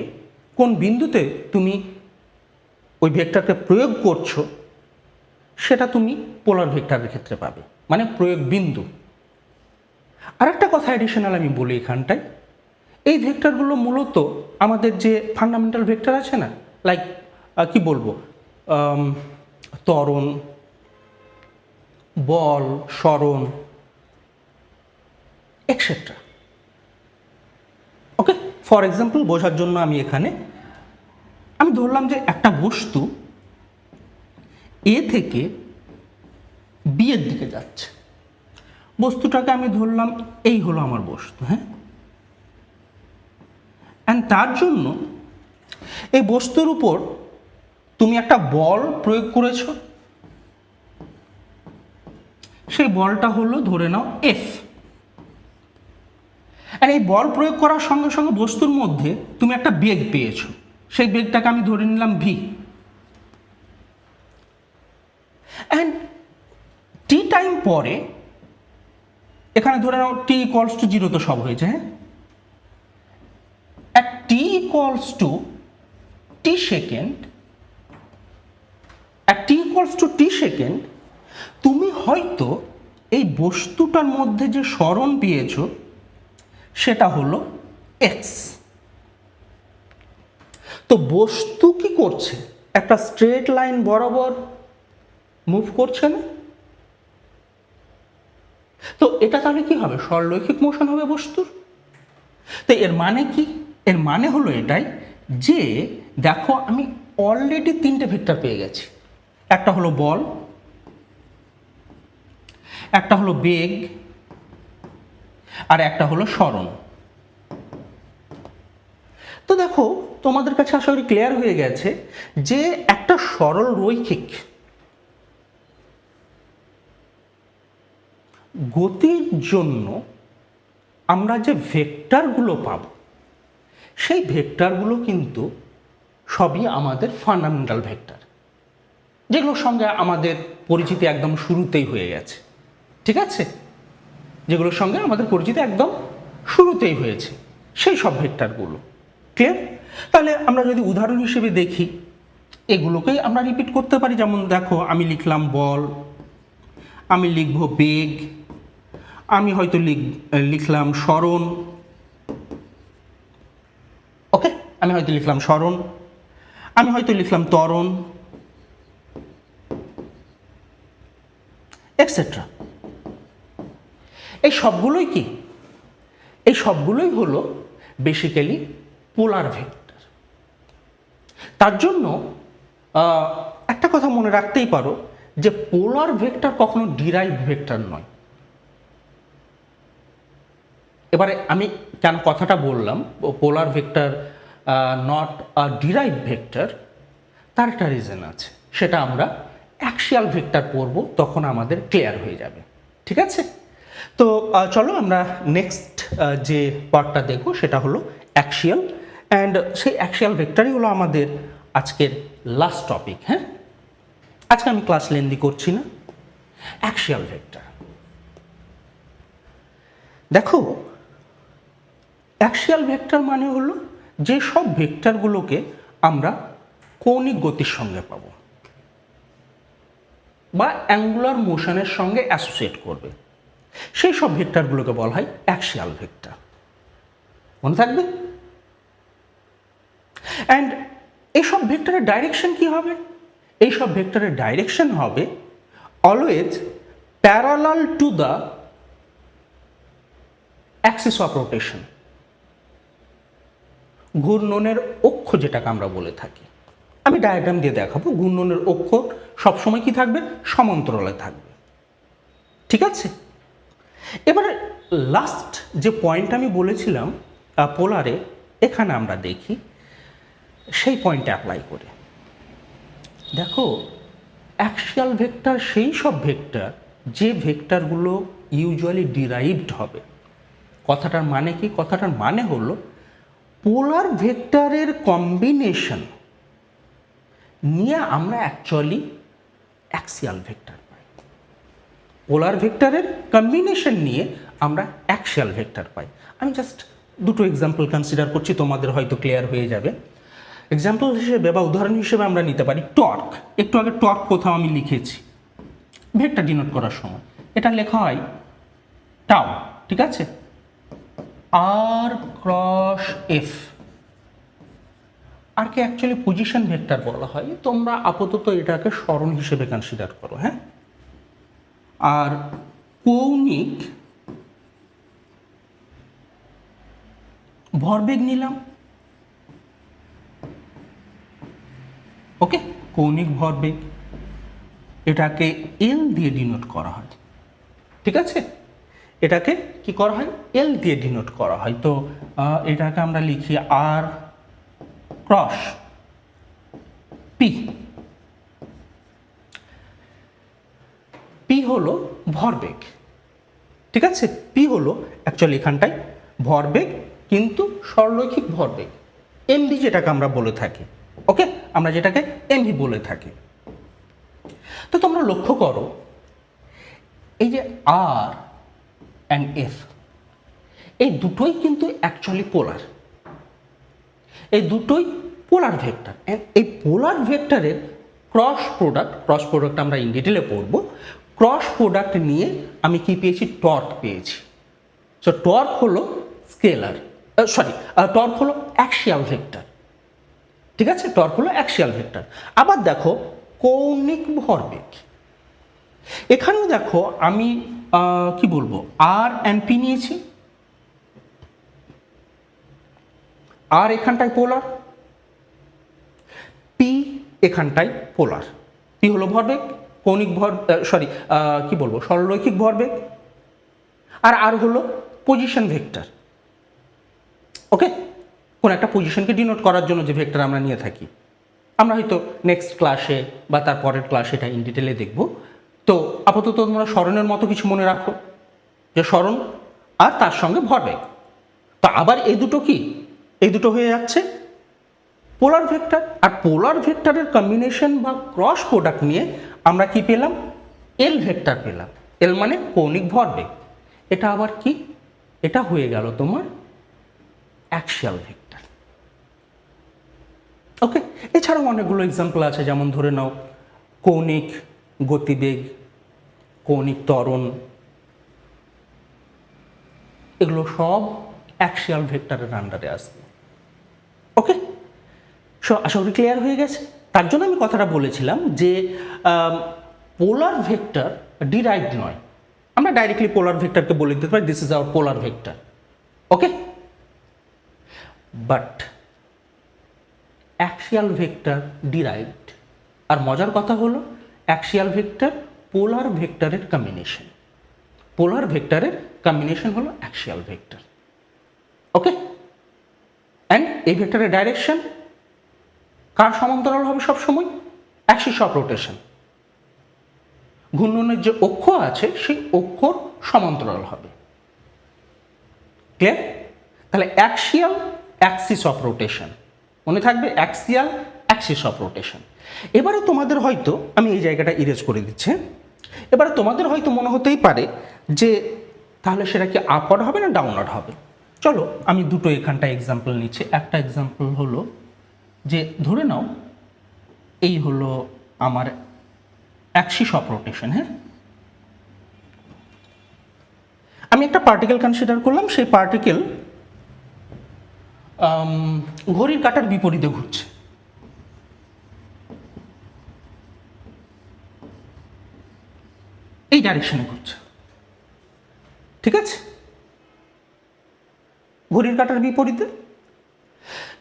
কোন বিন্দুতে তুমি ওই ভেক্টরকে প্রয়োগ করছো সেটা তুমি পোলার ভেক্টরের ক্ষেত্রে পাবে, মানে প্রয়োগ বিন্দু। আরেকটা কথা অ্যাডিশনাল আমি বলি এখানটায়, এই ভেক্টরগুলো মূলত আমাদের যে ফান্ডামেন্টাল ভেক্টর আছে না, লাইক কি বলবো, ত্বরণ, বল, সরণ, এক্সেট্রা। ওকে, ফর এক্সাম্পল বোঝার জন্য আমি ধরলাম যে একটা বস্তু এ থেকে বি এর দিকে যাচ্ছে। বস্তুটাকে আমি ধরলাম এই হলো আমার বস্তু, হ্যাঁ। অ্যান্ড তার জন্য এই বস্তুর উপর তুমি একটা বল প্রয়োগ করেছ, সেই বলটা হলো ধরে নাও এফ। আর এই বল প্রয়োগ করার সঙ্গে সঙ্গে বস্তুর মধ্যে তুমি একটা বেগ পেয়েছো, সেই বেগটাকে আমি ধরে নিলাম ভি। অ্যান্ড টি টাইম পরে এখানে ধরে নাও টি ইকুয়ালস টু 0 তো সব হয়েছে, হ্যাঁ। At T equals to T second, তুমি হয়তো এই বস্তুটার মধ্যে যে সরণ পেয়েছো সেটা হলো এক্স। তো বস্তু কি করছে, একটা স্ট্রেট লাইন বরাবর মুভ করছে না? তো এটা তাহলে কি হবে, সরলরৈখিক মোশন হবে বস্তুর। তো এর মানে কি, এর মানে হলো এটাই যে দেখো আমি অলরেডি 3টে ভেক্টর পেয়ে গেছি। একটা হলো বল, একটা হলো বেগ, আর একটা হলো সরণ। তো দেখো তোমাদের কাছে আশা করি ক্লিয়ার হয়ে গেছে যে একটা সরল রৈখিক গতির জন্য আমরা যে ভেক্টরগুলো পাব সেই ভেক্টরগুলো কিন্তু সবই আমাদের ফান্ডামেন্টাল ভেক্টর, যেগুলোর সঙ্গে আমাদের পরিচিতি একদম শুরুতেই হয়ে গেছে। ঠিক আছে, যেগুলোর সঙ্গে আমাদের পরিচিতি একদম শুরুতেই হয়েছে সেই সব ভেক্টরগুলো। ক্লিয়ার? তাহলে আমরা যদি উদাহরণ হিসেবে দেখি, এগুলোকেই আমরা রিপিট করতে পারি। যেমন দেখো আমি লিখলাম বল, আমি লিখব বেগ, আমি হয়তো লিখলাম সরণ। ওকে, আমি হয়তো লিখলাম সরণ, আমি হয়তো লিখলাম ত্বরণ, এক্সেট্রা। এই সবগুলোই কি, এই সবগুলোই হলো বেসিক্যালি পোলার ভেক্টর। তার জন্য একটা কথা মনে রাখতেই পারো যে পোলার ভেক্টর কখনো ডিরাইভড ভেক্টর নয়। এবারে আমি কেন কথাটা বললাম polar vector not a derived vector, তার একটা রিজন আছে, সেটা আমরা অ্যাক্সিয়াল ভেক্টর পড়ব, তখন আমাদের ক্লিয়ার হয়ে যাবে। ঠিক আছে, তো চলো আমরা নেক্সট যে পার্টটা দেখব সেটা হলো অ্যাক্সিয়াল, অ্যান্ড সেই অ্যাক্সিয়াল ভেক্টরই হলো আমাদের আজকের লাস্ট টপিক। হ্যাঁ, আজকে আমি ক্লাস লেন্দি করছি না। অ্যাক্সিয়াল ভেক্টর, দেখো অ্যাক্সিয়াল ভেক্টর মানে হলো যে সব ভেক্টরগুলোকে আমরা কৌণিক গতির সঙ্গে পাবো বা অ্যাঙ্গুলার মোশনের সঙ্গে অ্যাসোসিয়েট করবে, সেই সব ভেক্টরগুলোকে বলা হয় অ্যাক্সিয়াল ভেক্টর। মনে থাকবে? অ্যান্ড এইসব ভেক্টরের ডাইরেকশন কি হবে? এইসব ভেক্টরের ডাইরেকশন হবে always parallel to the Axis of rotation, ঘূর্ণনের অক্ষ যেটাকে আমরা বলে থাকি। আমি ডায়াগ্রাম দিয়ে দেখাবো। ঘূর্ণনের অক্ষ সবসময় কি থাকবে, সমান্তরালে থাকবে। ঠিক আছে, এবারে লাস্ট যে পয়েন্ট আমি বলেছিলাম পোলারে, এখানে আমরা দেখি সেই পয়েন্টে অ্যাপ্লাই করে। দেখো অ্যাক্সিয়াল ভেক্টর সেই সব ভেক্টর যে ভেক্টরগুলো ইউজুয়ালি ডিরাইভড হবে। কথাটার মানে কি? কথাটার মানে হলো পোলার ভেক্টরের কম্বিনেশন নিয়ে আমরা অ্যাকচুয়ালি অ্যাক্সিয়াল ভেক্টর পাই। পোলার ভেক্টরের কম্বিনেশন নিয়ে আমরা অ্যাক্সিয়াল ভেক্টর পাই। আমি জাস্ট দুটো এক্সাম্পল কনসিডার করছি, তোমাদের হয়তো ক্লিয়ার হয়ে যাবে। এক্সাম্পল হিসেবে বা উদাহরণ হিসেবে আমরা নিতে পারি টর্ক। একটু আগে টর্ক কোথাও আমি লিখেছি ভেক্টর ডিনোট করার সময়, এটা লেখা হয় টাউ, ঠিক আছে, আর ক্রস এফ। আর কে অ্যাকচুয়ালি পজিশন ভেক্টর বলা হয়, তোমরা আপাতত এটাকে সরণ হিসেবে কনসিডার করো, হ্যাঁ। আর কৌণিক ভরবেগ নিলাম, ওকে, কৌণিক ভরবেগ, এটাকে এল দিয়ে ডিনোট করা হয়, ঠিক আছে, এটাকে কি করা হয়, এল দিয়ে ডিনোট করা হয়। তো এটাকে আমরা লিখি আর ক্রস পি। পি হলো ভরবেগ, ঠিক আছে, পি হলো অ্যাকচুয়ালি এখানটায় ভরবেগ, কিন্তু সরলরৈখিক ভরবেগ, এমভি যেটাকে আমরা বলে থাকি, ওকে, আমরা যেটাকে এমভি বলে থাকি। তো তোমরা লক্ষ্য করো এই যে আর অ্যান্ড এফ, এই দুটোই কিন্তু অ্যাকচুয়ালি পোলার, এই দুটোই পোলার ভেক্টর। এই পোলার ভেক্টরের ক্রস প্রোডাক্ট আমরা ইন ডিটেলে পড়ব। ক্রস প্রোডাক্ট নিয়ে আমি কি পেয়েছি, টর্ক পেয়েছি। সো টর্ক হলো স্কেলার, টর্ক হলো অ্যাক্সিয়াল ভেক্টর, ঠিক আছে, টর্ক হলো অ্যাক্সিয়াল ভেক্টর। আবার দেখো কৌণিক ভরবেগ, এখানেও দেখো আমি কি বলবো, আর অ্যান্ড পি নিয়েছি, আর এখানটায় পোলার, পি এখানটায় পোলার। পি হলো ভরবেগ, কৌণিক কি বলবো, সরলরৈখিক ভরবেগ, আর হলো পজিশন ভেক্টর, ওকে, কোন একটা পজিশনকে ডিনোট করার জন্য যে ভেক্টর আমরা নিয়ে থাকি। আমরা হয়তো নেক্সট ক্লাসে বা তার পরের ক্লাসে এটা ইন ডিটেলে দেখব। তো আপাতত তোমরা স্মরণের মতো কিছু মনে রাখো, যে স্মরণ আর তার সঙ্গে ভরবেগ। তো আবার এই দুটো কি, এই দুটো হয়ে যাচ্ছে পোলার ভেক্টর, আর পোলার ভেক্টরের কম্বিনেশন বা ক্রস প্রোডাক্ট নিয়ে আমরা কি পেলাম, এল ভেক্টর পেলাম। এল মানে কৌণিক ভরবেগ। এটা আবার কি, এটা হয়ে গেল তোমার অ্যাক্সিয়াল ভেক্টর, ওকে। এছাড়াও অনেকগুলো এক্সাম্পল আছে, যেমন ধরে নাও কৌণিক গতিবেগ, কৌণিক ত্বরণ, এগুলো সব অ্যাক্সিয়াল ভেক্টরের আন্ডারে আসবে, ওকে। সো আশা করি ক্লিয়ার হয়ে গেছে। তার জন্য আমি কথাটা বলেছিলাম যে পোলার ভেক্টর ডিরাইভড নয়, আমরা ডাইরেক্টলি পোলার ভেক্টরকে বলে দিতে পারি this is our polar vector, okay. But axial vector derived. আর মজার কথা হলো অ্যাক্সিয়াল ভেক্টর পোলার ভেক্টরের কম্বিনেশন, পোলার ভেক্টরের কম্বিনেশন হলো অ্যাক্সিয়াল ভেক্টর, ওকে। অ্যান্ড এই ভেক্টরের ডাইরেকশন কার সমান্তরাল হবে সবসময়, অ্যাক্সিস অফ রোটেশন, ঘূর্ণনের যে অক্ষ আছে সেই অক্ষর সমান্তরাল হবে, ক্লিয়ার। তাহলে অ্যাক্সিয়াল অ্যাক্সিস অফ রোটেশন মনে থাকবে, অ্যাক্সিয়াল অ্যাক্সিস অফ রোটেশন। এবারে তোমাদের হয়তো, আমি এই জায়গাটা ইরেজ করে দিচ্ছি, এবারে তোমাদের হয়তো মনে হতেই পারে যে তাহলে সেটা কি আপওয়ার্ড হবে না ডাউনওয়ার্ড হবে। চলো আমি দুটো এখানটা এক্সাম্পল নিচ্ছি। একটা এক্সাম্পল হলো যে ধরে নাও এই হলো আমার অ্যাক্সিস অফ রোটেশন, হ্যাঁ, আমি একটা পার্টিকেল কনসিডার করলাম, সেই পার্টিকেল ঘড়ির কাঁটার বিপরীতে ঘুরছে, এই ডাইরেকশনে ঘুরছে, ঠিক আছে, ঘড়ির কাঁটার বিপরীতে।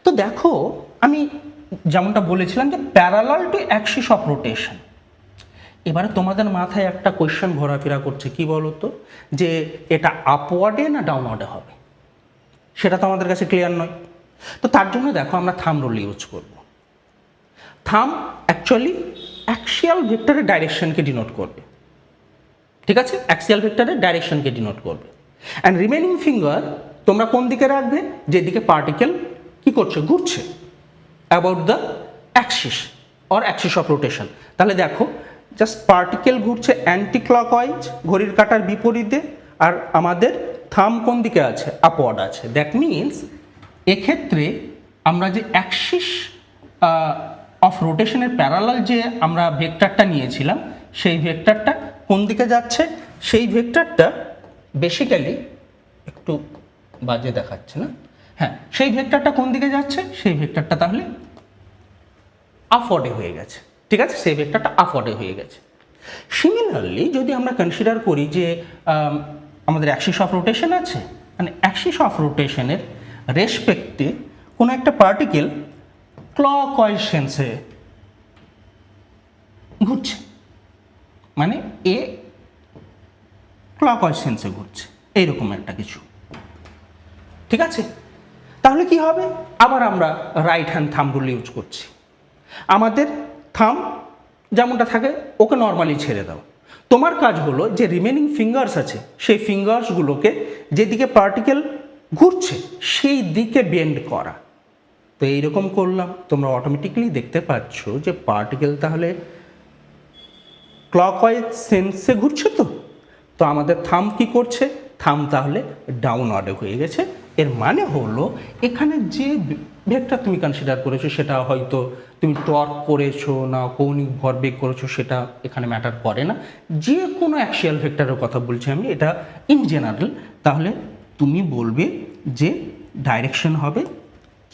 তো দেখো আমি যেমনটা বলেছিলাম যে parallel to Axis of rotation. এবারে তোমাদের মাথায় একটা কোয়েশ্চেন ঘোরাফেরা করছে, কি বলো তো, যে এটা আপওয়ার্ডে না ডাউনওয়ার্ডে হবে, সেটা তো আমাদের কাছে ক্লিয়ার নয়। তো তার জন্য দেখো আমরা থাম রুল ইউজ করব। থাম অ্যাকচুয়ালি অ্যাক্সিয়াল ভেক্টরের ডাইরেকশনকে ডিনোট করবে, ঠিক আছে, অ্যাক্সিয়াল ভেক্টরের ডাইরেকশনকে ডিনোট করবে। অ্যান্ড রিমেনিং ফিঙ্গার তোমরা কোন দিকে রাখবে, যেদিকে পার্টিকেল কি করছে, ঘুরছে, about the Axis or Axis of rotation. তাহলে দেখো জাস্ট পার্টিকেল ঘুরছে অ্যান্টি ক্লকওয়াইজ ঘড়ির কাঁটার বিপরীতে, আর আমাদের থাম কোন দিকে আছে, আপওয়ার্ড আছে। দ্যাট মিনস এক্ষেত্রে আমরা যে অ্যাক্সিস অফ রোটেশনের প্যারালাল যে আমরা ভেক্টরটা নিয়েছিলাম, সেই ভেক্টরটা কোন দিকে যাচ্ছে, সেই ভেক্টরটা বেসিক্যালি একটু বাজে দেখাচ্ছে না, হ্যাঁ, সেই ভেক্টরটা কোন দিকে যাচ্ছে, সেই ভেক্টরটা তাহলে আপওয়ার্ডে হয়ে গেছে। ঠিক আছে, সেই ভেক্টরটা আপওয়ার্ডে হয়ে গেছে। সিমিলারলি যদি আমরা কনসিডার করি যে আমাদের অ্যাক্সিস অফ রোটেশন আছে, মানে অ্যাক্সিস অফ রোটেশনের রেসপেক্টে কোনো একটা পার্টিকেল ক্লকওয়াইজ সেন্সে ঘুরছে, মানে এ ক্লকওয়াইজ সেন্সে ঘুরছে, এইরকম একটা কিছু। ঠিক আছে, তাহলে কি হবে, আবার আমরা right hand thumb rule use করছি। আমাদের থাম্ব যেমনটা থাকে ওকে নর্মালি ছেড়ে দাও। তোমার কাজ হলো যে রিমেনিং ফিঙ্গার্স আছে, সেই ফিঙ্গার্সগুলোকে যেদিকে পার্টিকেল ঘুরছে সেই দিকে বেন্ড করা। তো এইরকম করলাম, তোমরা অটোমেটিকলি দেখতে পাচ্ছ যে পার্টিকেল তাহলে ক্লকওয়াইজ সেন্সে ঘুরছে। তো আমাদের থাম্ব কি করছে, থাম্ব তাহলে ডাউনওয়ার্ডে হয়ে গেছে। এর মানে হলো এখানে যে ভেক্টর তুমি কনসিডার করেছো সেটা হয়তো তুমি টর্ক করেছো না কৌণিক ভরবেগ করেছো, সেটা এখানে ম্যাটার করে না। যে কোনো অ্যাক্সিয়াল ভেক্টরের কথা বলছি আমি, এটা ইন জেনারেল। তাহলে তুমি বলবে যে ডাইরেকশন হবে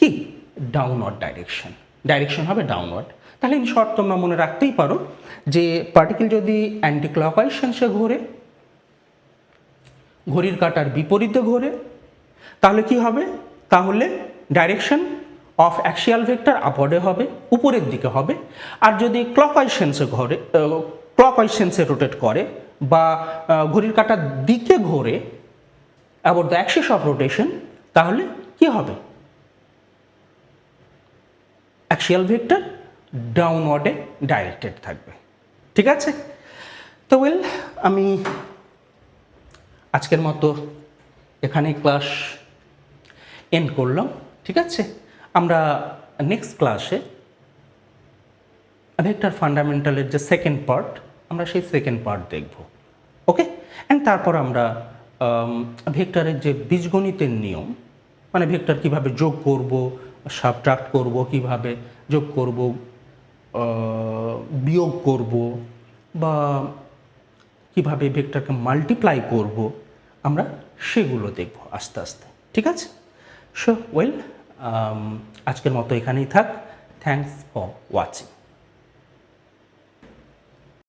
কি, ডাউনওয়ার্ড ডাইরেকশন, ডাইরেকশন হবে ডাউনওয়ার্ড। তাহলে ইন শর্ট তোমরা মনে রাখতেই পারো যে পার্টিকেল যদি অ্যান্টি ক্লকওয়াইজ সেন্সে ঘোরে, ঘড়ির কাঁটার বিপরীতে ঘোরে, তাহলে কি হবে, তাহলে ডাইরেকশন অফ অ্যাক্সিয়াল ভেক্টর আপওয়ার্ডে হবে, উপরের দিকে হবে। আর যদি ক্লকওয়াইজ সেন্সে ঘোরে, ক্লকওয়াইজ সেন্সে রোটেট করে বা ঘড়ির কাঁটার দিকে ঘোরে about the Axis of rotation, তাহলে কি হবে, অ্যাক্সিয়াল ভেক্টর ডাউনওয়ার্ডে ডাইরেক্টেড থাকবে। ঠিক আছে, তো ওয়েল, আমি আজকের মতো এখানেই ক্লাস এন্ড করলাম। ঠিক আছে, আমরা নেক্সট ক্লাসে ভেক্টর ফান্ডামেন্টালের যে সেকেন্ড পার্ট, আমরা সেই সেকেন্ড পার্ট দেখব। ওকে, অ্যান্ড তারপর আমরা ভেক্টরের যে বীজগণিতের নিয়ম, মানে ভেক্টর কিভাবে যোগ করব, সাবট্রাক্ট করব, কিভাবে যোগ করব, বিয়োগ করব, বা কিভাবে ভেক্টরকে মাল্টিপ্লাই করব, আমরা সেগুলো দেখব আস্তে আস্তে। ঠিক আছে, সো ওয়েল, আজকের মতো এখানেই থাক। Thanks for watching.